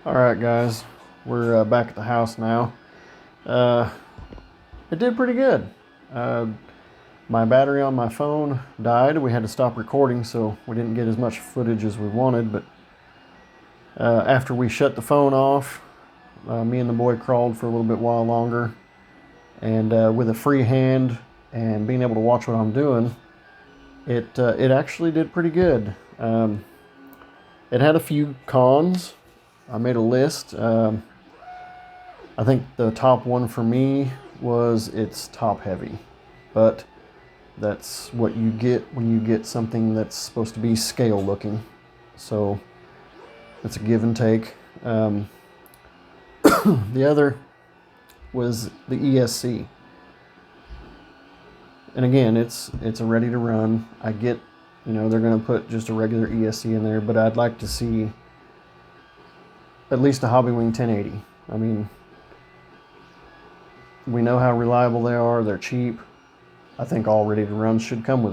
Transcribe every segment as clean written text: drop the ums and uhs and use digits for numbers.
Alright guys, we're back at the house now. Uh, it did pretty good. My battery on my phone died. We had to stop recording, so we didn't get as much footage as we wanted, but after we shut the phone off, me and the boy crawled for a little bit while longer, and with a free hand and being able to watch what I'm doing, it actually did pretty good. It had a few cons. I made a list. I think the top one for me was it's top heavy, but that's what you get when you get something that's supposed to be scale looking. So it's a give and take. The other was the ESC. And again, it's a ready to run. I get, they're going to put just a regular ESC in there, but I'd like to see at least a Hobbywing 1080. I mean, we know how reliable they are. They're cheap. I think all ready to run should come with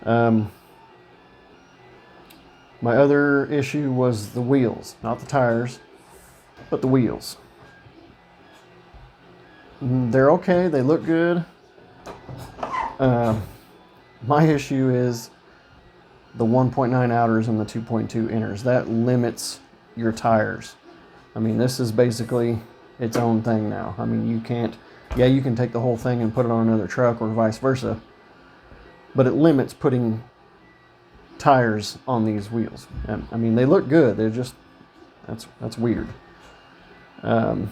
them. My other issue was the wheels, not the tires, but the wheels. They're okay. They look good. My issue is the 1.9 outers and the 2.2 inners. That limits your tires. I mean, this is basically its own thing now. I mean, you can take the whole thing and put it on another truck or vice versa, but it limits putting tires on these wheels. And I mean, they look good. They're just, that's weird. Another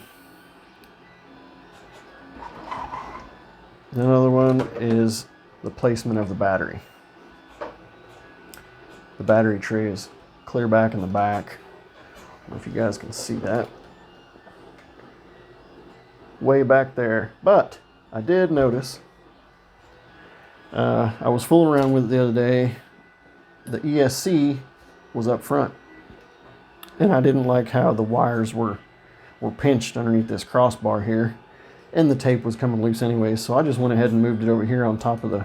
one is the placement of the battery. The battery tray is clear back in the back. I don't know if you guys can see that. Way back there. But I did notice, I was fooling around with it the other day, the ESC was up front. And I didn't like how the wires were pinched underneath this crossbar here. And the tape was coming loose anyway, so I just went ahead and moved it over here on top of the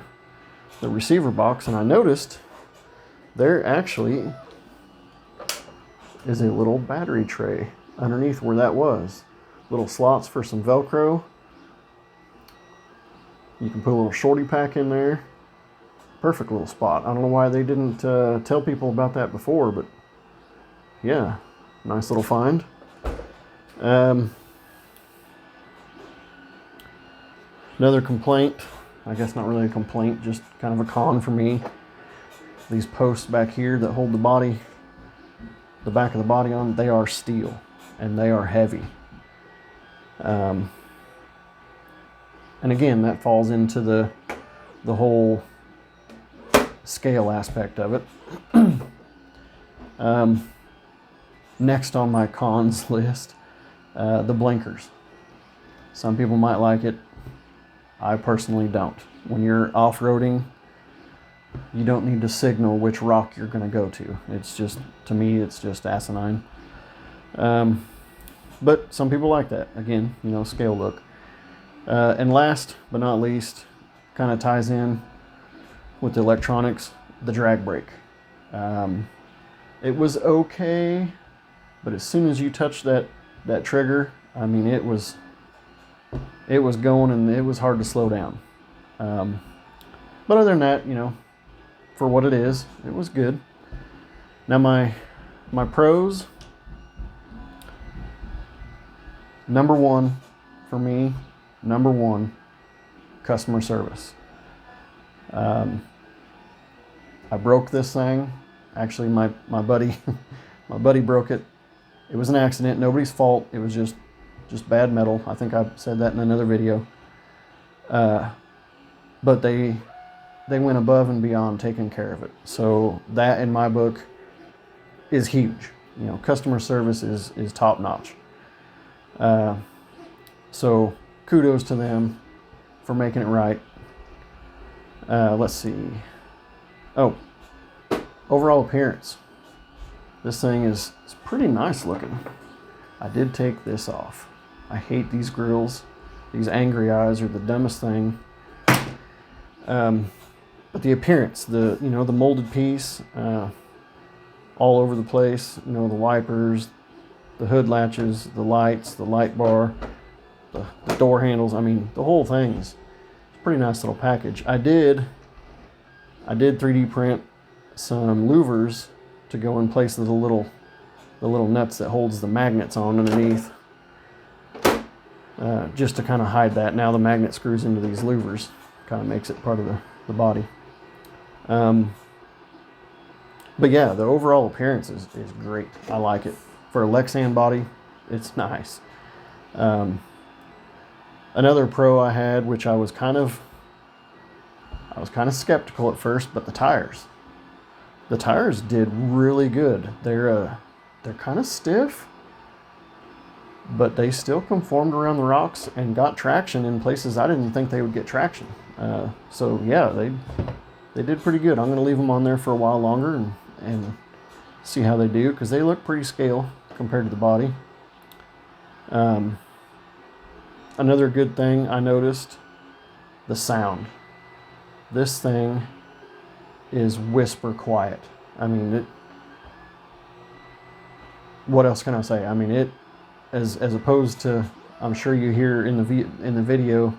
receiver box, and I noticed there actually is a little battery tray underneath where that was. Little slots for some Velcro. You can put a little shorty pack in there. Perfect little spot. I don't know why they didn't tell people about that before, but yeah, nice little find. Another complaint, I guess not really a complaint, just kind of a con for me. These posts back here that hold the body, the back of the body on, they are steel and they are heavy. And again, that falls into the whole scale aspect of it. Next on my cons list, the blinkers. Some people might like it. I personally don't. When you're off-roading, you don't need to signal which rock you're going to go to. It's just, to me, it's just asinine. But some people like that. Again, scale look. And last but not least, kind of ties in with the electronics, the drag brake. It was okay, but as soon as you touch that trigger, I mean, it was going and it was hard to slow down. But other than that, for what it is, it was good. Now my pros, number one for me, customer service. I broke this thing. Actually, my buddy broke it. It was an accident, nobody's fault. It was just bad metal. I think I said that in another video. But they went above and beyond taking care of it. So that, in my book, is huge. Customer service is top notch. So kudos to them for making it right. Let's see. Oh, overall appearance. This thing is pretty nice looking. I did take this off. I hate these grills. These angry eyes are the dumbest thing. But the appearance, the molded piece, all over the place. The wipers, the hood latches, the lights, the light bar, the door handles. I mean, the whole thing's a pretty nice little package. I did 3D print some louvers to go in place of the little nuts that holds the magnets on underneath, just to kind of hide that. Now the magnet screws into these louvers, kind of makes it part of the body. But yeah, the overall appearance is great. I like it. For a Lexan body, it's nice. Another pro I had, which I was kind of skeptical at first, but the tires. The tires did really good. They're kind of stiff, but they still conformed around the rocks and got traction in places I didn't think they would get traction. So yeah, they did pretty good. I'm going to leave them on there for a while longer and see how they do, because they look pretty scale compared to the body. Another good thing I noticed, the sound. This thing is whisper quiet. I mean, what else can I say? I mean, it, as opposed to, I'm sure you hear in the video,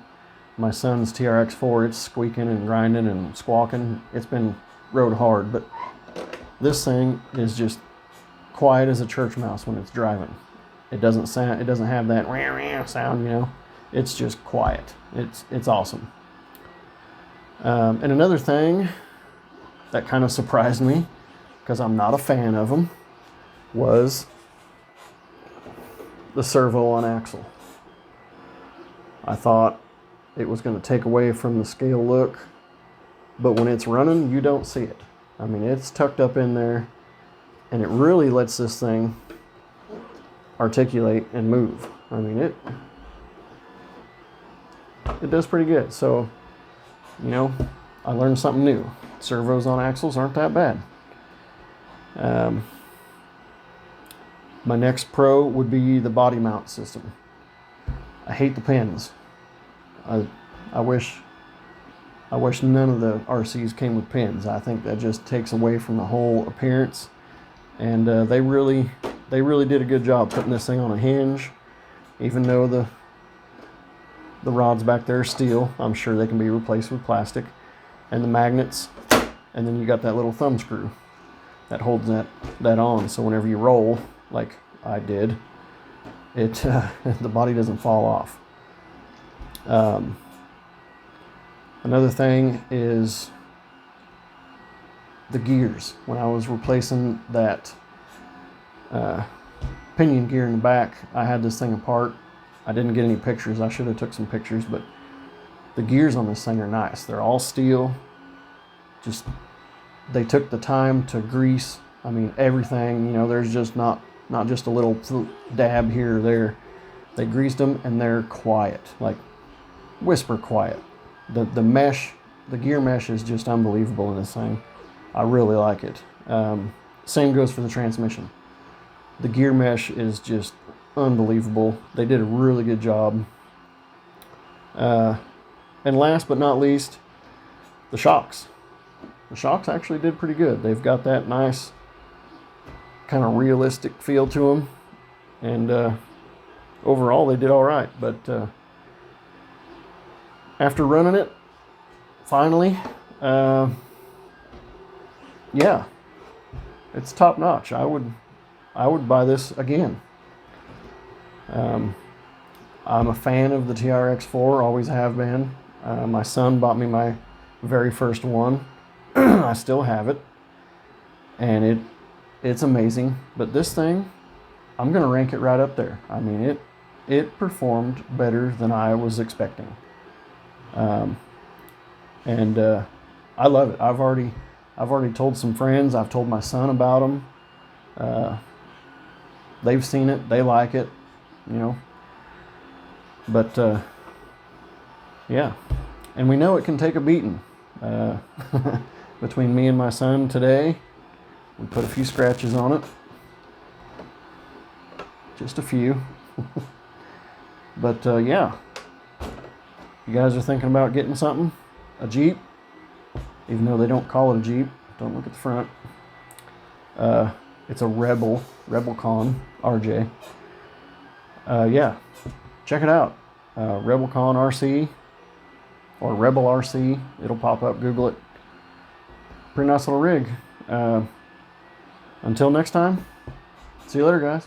my son's TRX4, it's squeaking and grinding and squawking. It's been rode hard, but this thing is just quiet as a church mouse when it's driving. It doesn't have that wah sound, you know. It's just quiet. It's awesome. And another thing that kind of surprised me, because I'm not a fan of them, was the servo on axle. I thought it was going to take away from the scale look, but when it's running, you don't see it. I mean, it's tucked up in there, and it really lets this thing articulate and move. I mean, it does pretty good. So, you know, I learned something new. Servos on axles aren't that bad. My next pro would be the body mount system. I hate the pins. I wish none of the RCs came with pins. I think that just takes away from the whole appearance. And they really did a good job putting this thing on a hinge. Even though the rods back there are steel, I'm sure they can be replaced with plastic. And the magnets, and then you got that little thumb screw that holds that on. So whenever you roll, like I did, the body doesn't fall off. Another thing is the gears. When I was replacing that pinion gear in the back, I had this thing apart. I didn't get any pictures. I should have took some pictures, but the gears on this thing are nice. They're all steel. Just, they took the time to grease. I mean, everything, you know, there's just not just a little dab here or there. They greased them, and they're quiet, like whisper quiet. The mesh, the gear mesh is just unbelievable in this thing. I really like it. Same goes for the transmission. The gear mesh is just unbelievable. They did a really good job. And last but not least, the shocks. The shocks actually did pretty good. They've got that nice kind of realistic feel to them. And overall, they did all right. But after running it, finally, yeah, it's top notch. I would buy this again. I'm a fan of the TRX4, always have been. My son bought me my very first one. I still have it, and it's amazing. But this thing, I'm gonna rank it right up there. I mean, it performed better than I was expecting. And I love it. I've already told some friends. I've told my son about them. They've seen it. They like it, you know. But yeah, and we know it can take a beating. Between me and my son today, we put a few scratches on it. Just a few. But yeah, you guys are thinking about getting something, a Jeep, even though they don't call it a Jeep. Don't look at the front. It's a Rebelcon RJ. Yeah, check it out. Rebelcon RC or Rebel RC. It'll pop up. Google it. Pretty nice little rig. Until next time, see you later, guys.